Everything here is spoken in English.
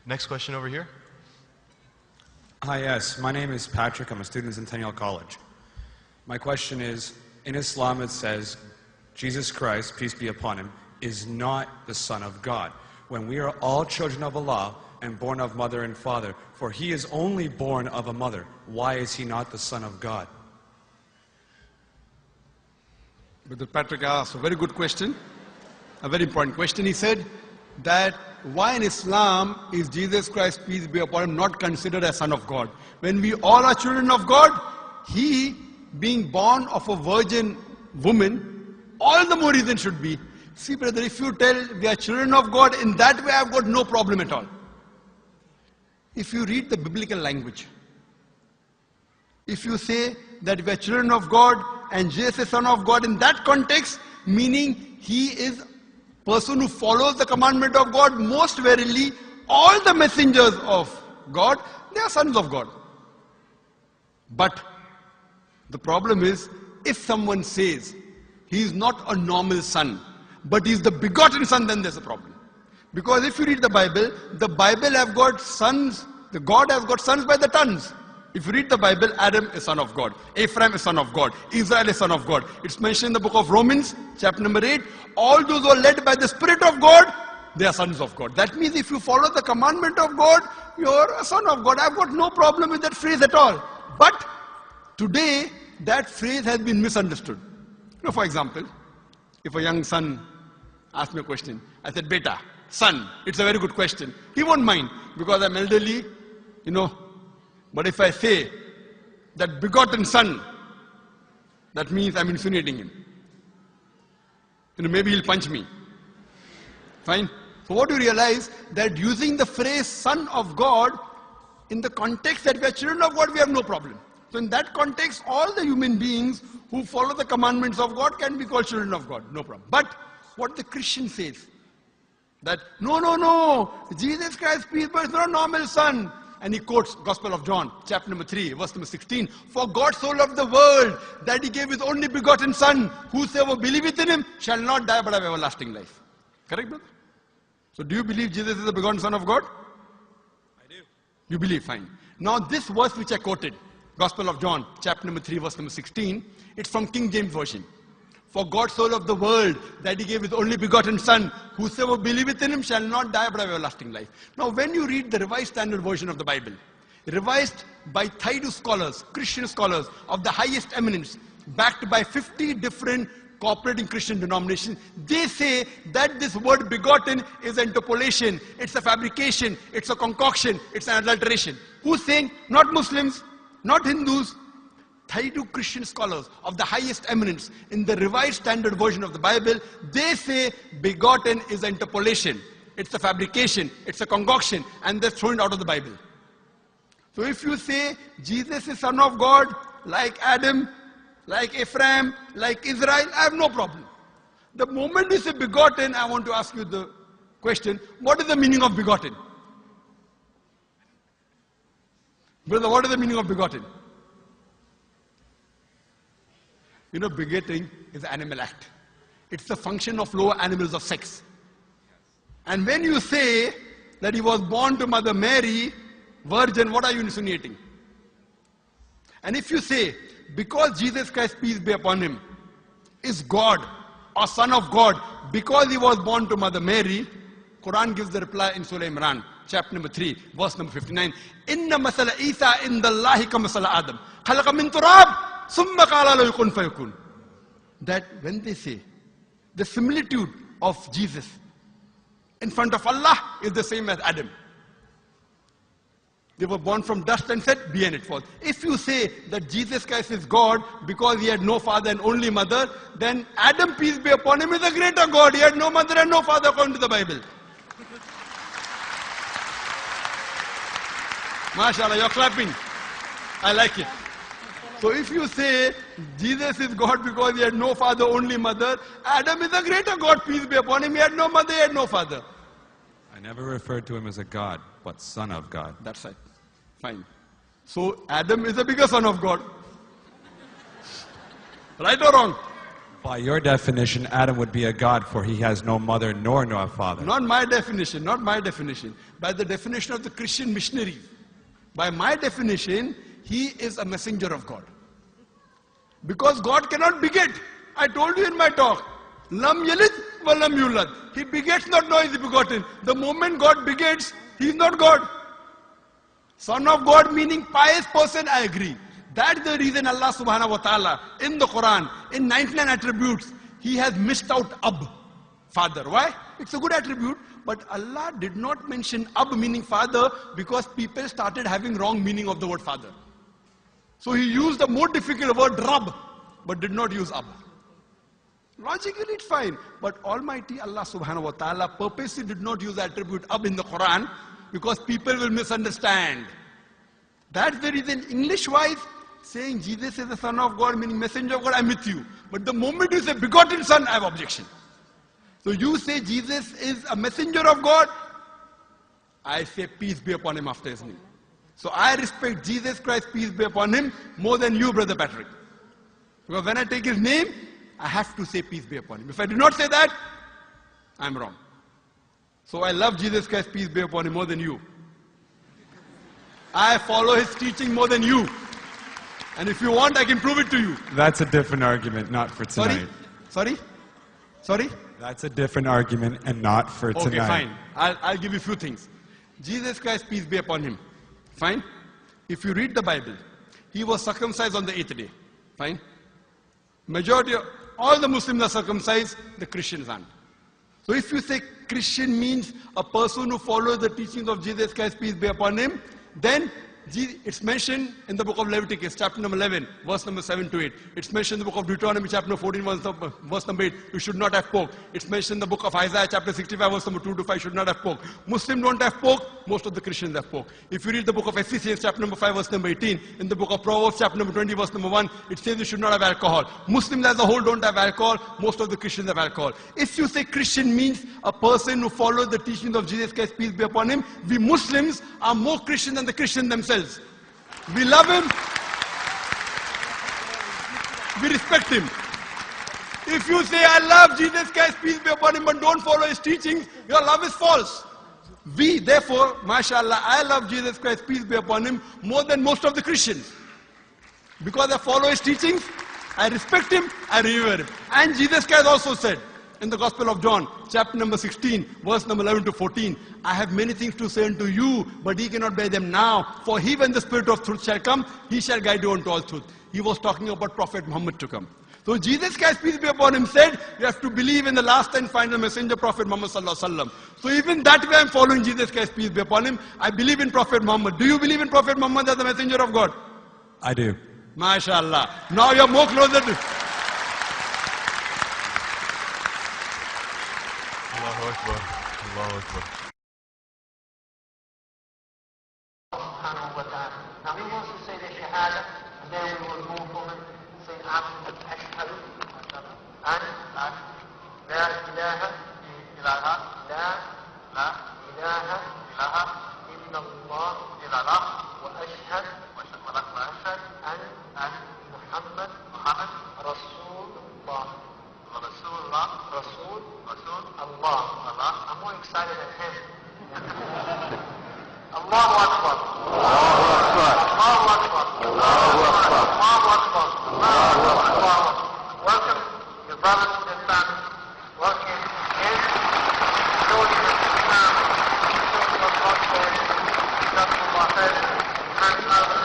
Next question over here. Hi, yes. My name is Patrick. I'm a student at Centennial College. My question is, in Islam it says, Jesus Christ, peace be upon him, is not the Son of God. When we are all children of Allah and born of mother and father, for he is only born of a mother, why is he not the Son of God? Brother Patrick asked a very good question, a very important question. He said that why in Islam is Jesus Christ, peace be upon him, not considered as Son of God? When we all are children of God, he being born of a virgin woman, all the more reason should be. See brother, if you tell we are children of God, in that way I've got no problem at all. If you read the biblical language, if you say that we are children of God and Jesus is Son of God, in that context, meaning he is person who follows the commandment of God, most verily all the messengers of God, they are sons of God. But the problem is, if someone says he is not a normal son, but he is the begotten son, then there's a problem. Because if you read the Bible have got sons, the God has got sons by the tons. If you read the Bible, Adam is son of God, Ephraim is son of God, Israel is son of God. It's mentioned in the book of Romans, chapter number 8, all those who are led by the Spirit of God, they are sons of God. That means if you follow the commandment of God, you're a son of God. I've got no problem with that phrase at all. But today, that phrase has been misunderstood. You know, for example, if a young son asks me a question, I said, Beta, son, it's a very good question. He won't mind because I'm elderly, you know. But if I say that begotten son, that means I'm insinuating him. You know, maybe he'll punch me. Fine. So what do you realize? That using the phrase son of God, in the context that we are children of God, we have no problem. So in that context, all the human beings who follow the commandments of God can be called children of God. No problem. But what the Christian says, that no, Jesus Christ, peace be upon him, is not a normal son. And he quotes Gospel of John, chapter number 3, verse number 16. For God so loved the world that he gave his only begotten son. Whosoever believeth in him shall not die but have everlasting life. Correct, brother? So do you believe Jesus is the begotten son of God? I do. You believe, fine. Now this verse which I quoted, Gospel of John, chapter number 3, verse number 16, it's from King James Version. For God so loved the world that he gave his only begotten son. Whosoever believeth in him shall not die but have everlasting life. Now when you read the Revised Standard Version of the Bible, revised by Thaydu scholars, Christian scholars of the highest eminence, backed by 50 different cooperating Christian denominations, they say that this word begotten is an interpolation, it's a fabrication, it's a concoction, it's an adulteration. Who's saying? Not Muslims, not Hindus. Thaydu Christian scholars of the highest eminence in the Revised Standard Version of the Bible, they say begotten is an interpolation. It's a fabrication, it's a concoction, and they're thrown out of the Bible. So if you say Jesus is Son of God, like Adam, like Ephraim, like Israel, I have no problem. The moment you say begotten, I want to ask you the question, what is the meaning of begotten? Brother, what is the meaning of begotten? You know, begetting is an animal act. It's the function of lower animals of sex. And when you say that he was born to Mother Mary, virgin, what are you insinuating? And if you say, because Jesus Christ, peace be upon him, is God or Son of God, because he was born to Mother Mary, Quran gives the reply in Surah Imran, chapter number 3, verse number 59. Inna masala Isa indallahi ka masala Adam. Khalaqa min turab. That when they say the similitude of Jesus in front of Allah is the same as Adam. They were born from dust and said, be and it was. If you say that Jesus Christ is God because he had no father and only mother, then Adam, peace be upon him, is a greater God. He had no mother and no father according to the Bible. MashaAllah, you're clapping. I like it. So if you say Jesus is God because he had no father, only mother, Adam is a greater God, peace be upon him. He had no mother, he had no father. I never referred to him as a God, but Son of God. That's right. Fine. So Adam is a bigger son of God. Right or wrong? By your definition, Adam would be a god, for he has no mother nor no father. Not my definition, not my definition. By the definition of the Christian missionaries. By my definition, he is a messenger of God. Because God cannot beget. I told you in my talk. Lam yalid wa lam yulad. He begets not, nor is he begotten. The moment God begets, he is not God. Son of God meaning pious person, I agree. That's the reason Allah subhanahu wa ta'ala in the Quran, in 99 attributes, he has missed out Ab, father. Why? It's a good attribute, but Allah did not mention Ab meaning father because people started having wrong meaning of the word father. So he used the more difficult word Rab, but did not use Ab. Logically it's fine, but Almighty Allah subhanahu wa ta'ala purposely did not use the attribute Ab in the Quran because people will misunderstand. That's the reason English-wise, saying Jesus is the Son of God, meaning messenger of God, I'm with you. But the moment you say begotten Son, I have objection. So you say Jesus is a messenger of God, I say peace be upon him after his name. So I respect Jesus Christ, peace be upon him, more than you, Brother Patrick. Because when I take his name, I have to say peace be upon him. If I do not say that, I'm wrong. So I love Jesus Christ, peace be upon him, more than you. I follow his teaching more than you. And if you want, I can prove it to you. That's a different argument, not for tonight. Sorry? That's a different argument and not for tonight. Okay, fine. I'll give you a few things. Jesus Christ, peace be upon him. Fine? If you read the Bible, he was circumcised on the 8th day. Fine? Majority of all the Muslims are circumcised, the Christians aren't. So if you say Christian means a person who follows the teachings of Jesus Christ, peace be upon him, then it's mentioned in the book of Leviticus, chapter number 11, verse number 7 to 8. It's mentioned in the book of Deuteronomy, chapter 14, verse number 8, you should not have pork. It's mentioned in the book of Isaiah, chapter 65, verse number 2 to 5, should not have pork. Muslims don't have pork, most of the Christians have pork. If you read the book of Ephesians, chapter number 5, verse number 18, in the book of Proverbs, chapter number 20, verse number 1, it says you should not have alcohol. Muslims as a whole don't have alcohol, most of the Christians have alcohol. If you say Christian means a person who follows the teachings of Jesus Christ, peace be upon him, we Muslims are more Christian than the Christians themselves. We love him. We respect him. If you say, I love Jesus Christ, peace be upon him, but don't follow his teachings, your love is false. We, therefore, mashallah, I love Jesus Christ, peace be upon him, more than most of the Christians. Because I follow his teachings, I respect him, I revere him. And Jesus Christ also said, in the Gospel of John, chapter number 16, verse number 11 to 14, I have many things to say unto you, but ye cannot bear them now. For he, when the Spirit of truth shall come, he shall guide you unto all truth. He was talking about Prophet Muhammad to come. So Jesus Christ, peace be upon him, said, you have to believe in the last and final messenger, Prophet Muhammad sallallahu alaihi wasallam. So even that way I'm following Jesus Christ, peace be upon him. I believe in Prophet Muhammad. Do you believe in Prophet Muhammad as the messenger of God? I do. MashaAllah. Now you're more closer to... Allahu Akbar. Allahu Akbar. Subhanahu wa ta'ala. Now he wants to say the Shahada, and then we will move on and say after Ashhadu an la ilaha illallah, la ilaha illallah, illallah illallah, wa ashhad an Muhammad Rasulullah. Rasul, Allah. I'm more excited than him. Allahu Akbar. Allahu Akbar. Allahu Akbar. Allahu Akbar. Allahu Akbar. Welcome your brothers and family. Welcome in children of Islam, children of God, children of Allah,